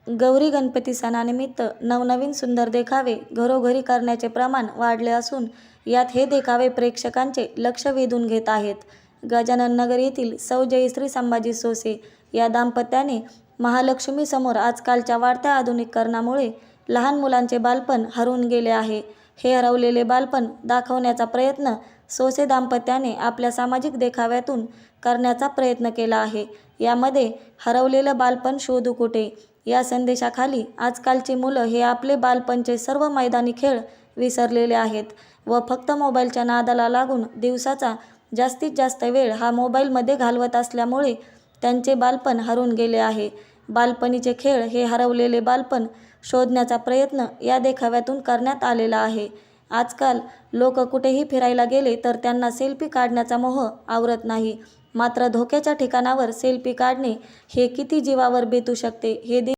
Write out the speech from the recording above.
गौरी गणपती सणानिमित्त नवनवीन सुंदर देखावे घरोघरी करण्याचे प्रमाण वाढले असून यात हे देखावे प्रेक्षकांचे लक्ष वेधून घेत आहेत. गजानन नगर येथील सौ जयश्री संभाजी सोसे या दाम्पत्याने महालक्ष्मीसमोर आजकालच्या वाढत्या आधुनिकीकरणामुळे लहान मुलांचे बालपण हरवून गेले आहे. हे हरवलेले बालपण दाखवण्याचा प्रयत्न सोसे दाम्पत्याने आपल्या सामाजिक देखाव्यातून करण्याचा प्रयत्न केला आहे. यामध्ये हरवलेलं बालपण शोधू कुठे या संदेशाखाली आजकालची मुलं हे आपले बालपणचे सर्व मैदानी खेळ विसरलेले आहेत व फक्त मोबाईलच्या नादाला लागून दिवसाचा जास्तीत जास्त वेळ हा मोबाईलमध्ये घालवत असल्यामुळे त्यांचे बालपण हरवून गेले आहे. बालपणीचे खेळ हे हरवलेले बालपण शोधण्याचा प्रयत्न या देखाव्यातून करण्यात आलेला आहे. आजकाल लोक कुठेही फिरायला गेले तर त्यांना सेल्फी काढण्याचा मोह आवरत नाही. मात्र धोक्याच्या ठिकाणावर सेल्फी काढणे हे किती जीवावर बेतू शकते हे